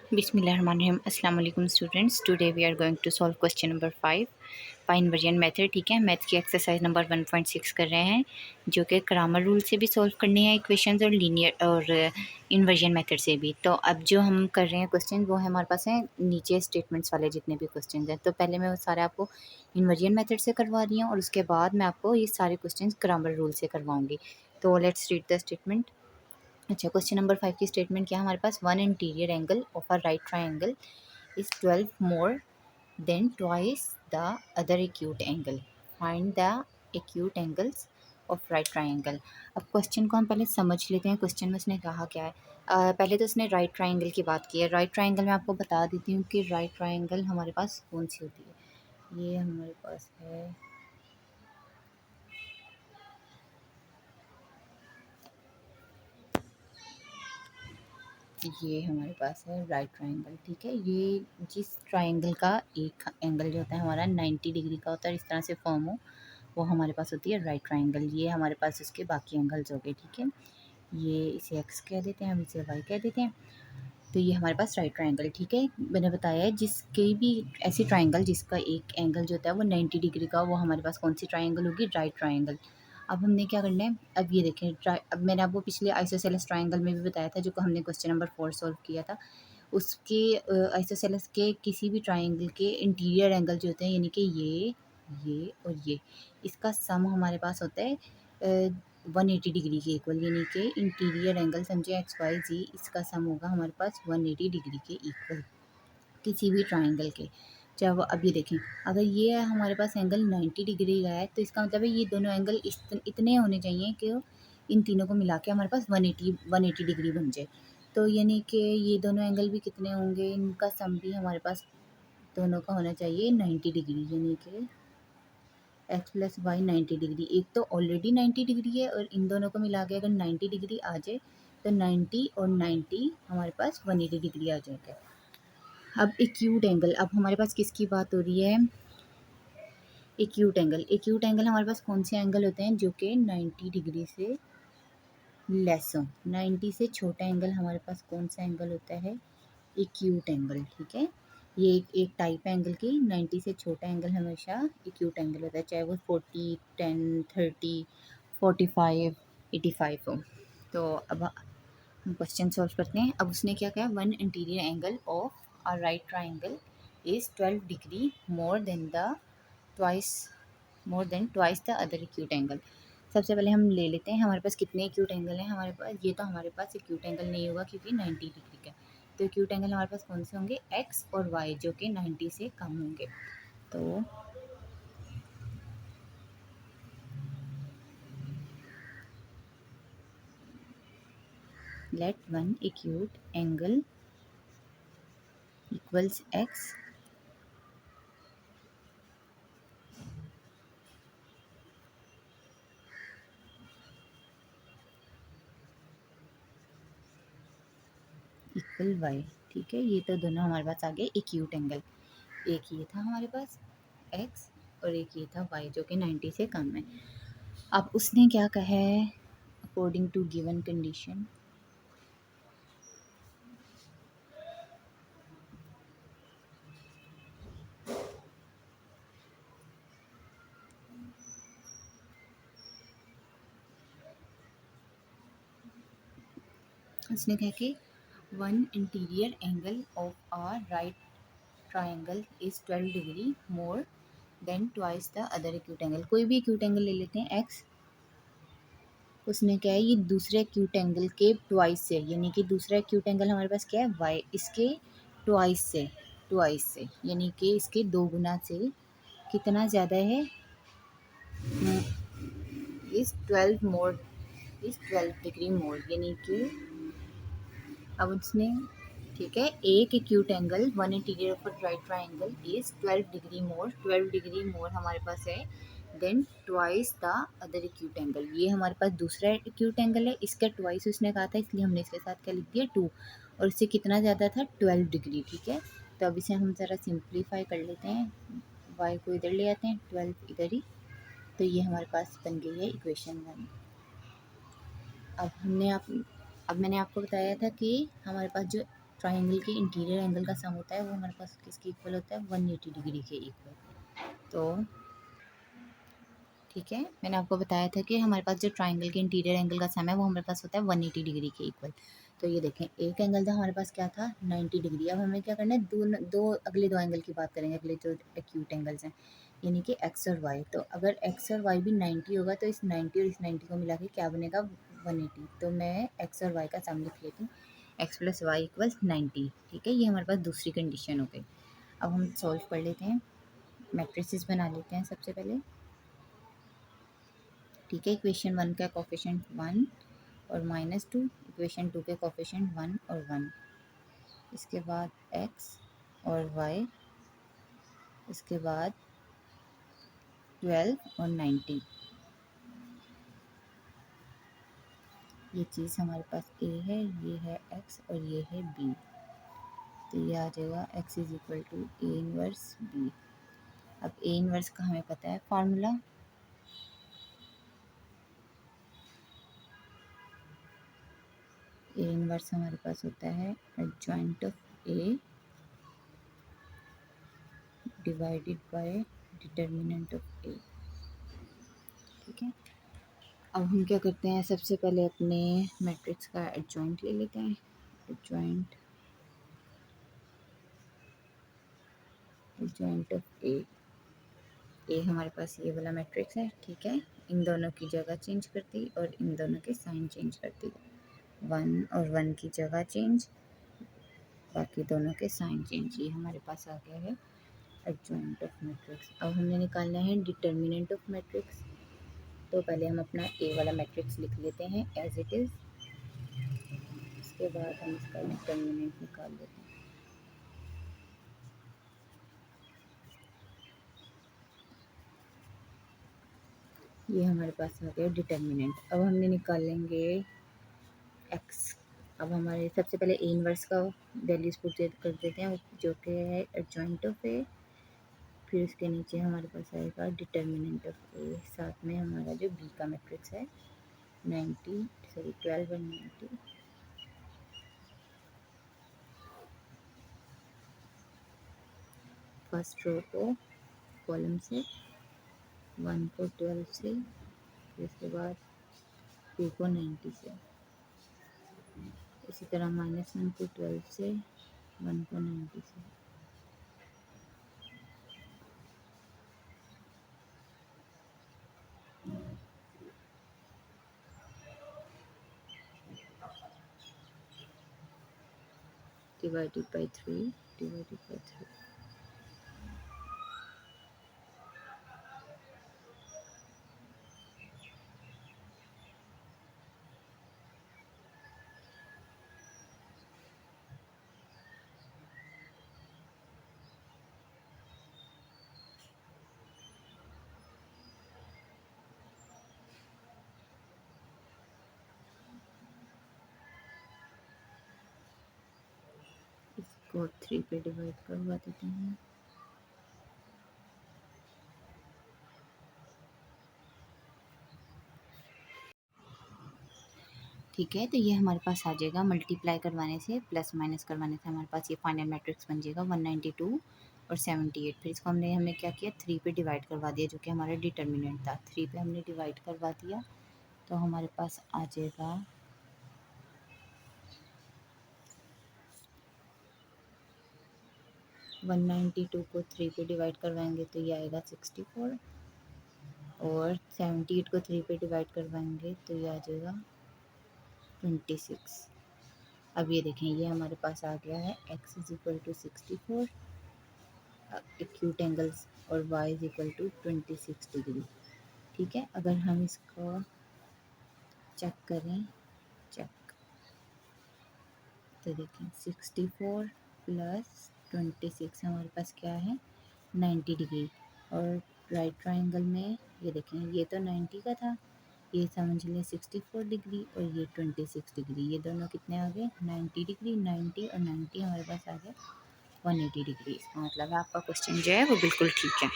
बिस्मिल्लाहिर्रहमानिर्रहीम। अस्सलाम वालेकुम students. Today we are going to solve question number 5 by inversion method. ठीक है, मैथ्स की एक्सरसाइज नंबर 1.6 कर रहे हैं, जो कि ग्रामर रूल से भी सॉल्व करनी है इक्वेशंस और लीनियर और इन्वर्जन मेथड से भी। तो अब जो हम कर रहे हैं क्वेश्चन वो है हमारे पास है नीचे स्टेटमेंट्स वाले जितने भी क्वेश्चन हैं। तो पहले मैं वो सारे आपको इन्वर्जन मेथड से करवा रही हूँ और उसके बाद मैं आपको ये सारे क्वेश्चन ग्रामर रूल से करवाऊँगी। तो लेट्स रीड द स्टेटमेंट। अच्छा, क्वेश्चन नंबर 5 की स्टेटमेंट क्या है हमारे पास? One interior angle of a right triangle is 12 more than twice the other acute angle. Find the acute angles of right triangle. अब क्वेश्चन को हम पहले समझ लेते हैं। क्वेश्चन में उसने कहा क्या है। पहले तो उसने राइट ट्राइंगल की बात की है। राइट ट्राइंगल में आपको बता देती हूँ कि राइट ट्राइंगल हमारे पास कौन सी होती है। ये हमारे पास है, ये हमारे पास है राइट ट्राइंगल। ठीक है, ये जिस ट्राइंगल का एक एंगल जो होता है हमारा 90 डिग्री का होता है, इस तरह से फॉर्म हो, वो हमारे पास होती है राइट ट्राइंगल। ये हमारे पास इसके बाकी एंगल्स हो गए। ठीक है, ये इसे एक्स कह देते हैं, हम इसे वाई कह देते हैं। तो ये हमारे पास राइट ट्राइंगल। ठीक है, मैंने बताया है जिसके भी ऐसी ट्राइंगल जिसका एक एंगल जो होता है वो 90 डिग्री का, वो हमारे पास कौन सी ट्राइंगल होगी? Right triangle. अब हमने क्या करना है, अब ये देखें, अब मैंने आपको पिछले आइसोसेलेस ट्राइंगल में भी बताया था, जो कि हमने क्वेश्चन नंबर 4 सॉल्व किया था। उसके आइसोसेलेस के किसी भी ट्राइंगल के इंटीरियर एंगल जो होते हैं, यानी कि ये और ये, इसका सम हमारे पास होता है 180 डिग्री के इक्वल, यानी कि इंटीरियर एंगल समझे एक्स वाई जी, इसका सम होगा हमारे पास 180 डिग्री के इक्वल किसी भी ट्राइंगल के। चाहे वो, अब ये देखें, अगर ये हमारे पास एंगल 90 डिग्री का है तो इसका मतलब है ये दोनों एंगल इतने होने चाहिए कि इन तीनों को मिला के हमारे पास 180 डिग्री बन जाए। तो यानी कि ये दोनों एंगल भी कितने होंगे, इनका सम भी हमारे पास दोनों का होना चाहिए 90 डिग्री, यानी कि एक्स प्लस वाई 90 डिग्री। एक तो ऑलरेडी 90 डिग्री है और इन दोनों को मिला के अगर 90 डिग्री आ जाए तो 90 और 90 हमारे पास 180 डिग्री आ जाएगा। अब एक्यूट एंगल, अब हमारे पास किसकी बात हो रही है? Acute angle. एक्यूट एंगल हमारे पास कौन से एंगल होते हैं जो कि 90 डिग्री से लेस हो। 90 से छोटा एंगल हमारे पास कौन सा एंगल होता है? Acute angle. ठीक है, ये एक टाइप है एंगल की। 90 से छोटा एंगल हमेशा एक्यूट एंगल होता है, चाहे वो 40, 10, 30, 45, 85 हो। तो अब हम क्वेश्चन सॉल्व करते हैं। अब उसने क्या कहा? One interior angle of a right triangle is 12 degree more than twice the other acute angle. सबसे पहले हम ले लेते हैं हमारे पास कितने एक्यूट एंगल हैं हमारे पास। ये तो हमारे पास एक्यूट एंगल नहीं होगा क्योंकि 90 डिग्री का। तो एक्यूट एंगल हमारे पास कौन से होंगे? एक्स और वाई, जो कि 90 से कम होंगे। तो let one acute angle equals x equal y. ठीक है, ये तो दोनों हमारे पास आ गए एक्यूट एंगल। एक ये था हमारे पास एक्स और एक ये था वाई, जो कि 90 से कम है। अब उसने क्या कहा है? अकॉर्डिंग टू गिवन कंडीशन, उसने कहा कि one interior angle of a right triangle is 12 degree more than twice the other acute angle. कोई भी एक्यूट एंगल ले लेते हैं एक्स। उसने क्या है, ये दूसरे एक्यूट एंगल के ट्वाइस से, यानी कि दूसरा एक्यूट एंगल हमारे पास क्या है? वाई, इसके ट्वाइस से यानी कि इसके दो गुना से कितना ज़्यादा है? इज 12 डिग्री मोर, यानी कि अब उसने, ठीक है, एक acute angle one interior of right triangle is 12 degree more, 12 degree more हमारे पास है than twice the other acute angle. ये हमारे पास दूसरा एक्यूट एंगल है, इसका ट्वाइस उसने कहा था, इसलिए हमने इसके साथ क्या लिख दिया? 2, और इससे कितना ज़्यादा था? 12 डिग्री। ठीक है, तो अब इसे हम ज़रा सिंप्लीफाई कर लेते हैं। वाई को इधर ले आते हैं, 12 इधर ही, तो ये हमारे पास बन गई है इक्वेशन 1। अब मैंने आपको बताया था कि हमारे पास जो ट्राइंगल के इंटीरियर एंगल का सम होता है वो हमारे पास किसके इक्वल होता है, 180 डिग्री के इक्वल। तो ठीक है, मैंने आपको बताया था कि हमारे पास जो ट्राइंगल के इंटीरियर एंगल का सम है वो हमारे पास होता है 180 डिग्री के इक्वल। तो ये देखें, एक एंगल था हमारे पास क्या था, 90 डिग्री। अब हमें क्या करना है, अगले दो एंगल की बात करेंगे, अगले जो एक्यूट एंगल्स हैं, यानी कि एक्स और वाई। तो अगर एक्स और वाई भी 90 होगा तो इस 90 और इस 90 को मिला के क्या बनेगा, 180। तो मैं एक्स और वाई का सम लिख लेती हूँ, एक्स प्लस वाई इक्वल 90। ठीक है, ये हमारे पास दूसरी कंडीशन हो गई। अब हम सॉल्व कर लेते हैं, मैट्रिसेस बना लेते हैं सबसे पहले। ठीक है, इक्वेशन 1 का कोफिशिएंट 1 और -2, इक्वेशन 2 के कोफिशिएंट 1 और 1। इसके बाद x और y, इसके बाद 12 और 90। ये चीज़ हमारे पास a है, ये है x और ये है b। तो ये आ जाएगा x is equal to a inverse b। अब a इनवर्स का हमें पता है फार्मूला, a इनवर्स हमारे पास होता है adjoint of a divided by determinant of a। ठीक है, अब हम क्या करते हैं, सबसे पहले अपने मैट्रिक्स का एडजॉइंट ले लेते हैं। एडजॉइंट ऑफ ए हमारे पास ये वाला मैट्रिक्स है। ठीक है, इन दोनों की जगह चेंज कर दी और इन दोनों के साइन चेंज कर दी, 1 और 1 की जगह चेंज, बाकी दोनों के साइन चेंज। ये हमारे पास आ गया है एडजॉइंट ऑफ मैट्रिक्स। अब हमें निकालना है डिटर्मिनेंट ऑफ मैट्रिक्स। तो पहले हम अपना ए वाला मैट्रिक्स लिख लेते हैं एज इट इज़, उसके बाद हम इसका डिटर्मिनेंट निकाल लेते हैं। ये हमारे पास आ गया डिटर्मिनेंट। अब हमने निकालेंगे एक्स। अब हमारे सबसे पहले ए इनवर्स का वैल्यूज पुट कर देते हैं, जो कि है एडजॉइंट ऑफ ए। फिर उसके नीचे हमारे पास आएगा डिटर्मिनेंट ऑफ ए, साथ में हमारा जो बी का मैट्रिक्स है 12 और 90। फर्स्ट रो को कॉलम से, 1 को 12 से, फिर उसके बाद 2 को 90 से, इसी तरह -1 को 12 से, 1 को 90 से। Divided by 3, divided by 3। इसको 3 पे डिवाइड करवा देते हैं। ठीक है, तो ये हमारे पास आ जाएगा, मल्टीप्लाई करवाने से, प्लस माइनस करवाने से हमारे पास ये फाइनल मैट्रिक्स बन जाएगा 192 और 78। फिर इसको हमने क्या किया, 3 पे डिवाइड करवा दिया, जो कि हमारा डिटर्मिनेंट था। 3 पे हमने डिवाइड करवा दिया तो हमारे पास आ जाएगा 192 को 3 पे डिवाइड करवाएंगे तो ये आएगा 64, और 78 को 3 पे डिवाइड करवाएंगे तो ये आ जाएगा 26। अब ये देखें, ये हमारे पास आ गया है x is equal to 64 acute angles और y is equal to 26 degree. ठीक है, अगर हम इसको चेक करें, चेक, तो देखें 64 प्लस 26 हमारे पास क्या है, 90 डिग्री। और राइट ट्राइंगल में ये देखें, ये तो 90 का था, ये समझ लें 64 डिग्री, और ये 26 डिग्री, ये दोनों कितने आ गए, 90 डिग्री। 90 और 90 हमारे पास आ गए 180 डिग्री। इसका मतलब है आपका क्वेश्चन जो है वो बिल्कुल ठीक है।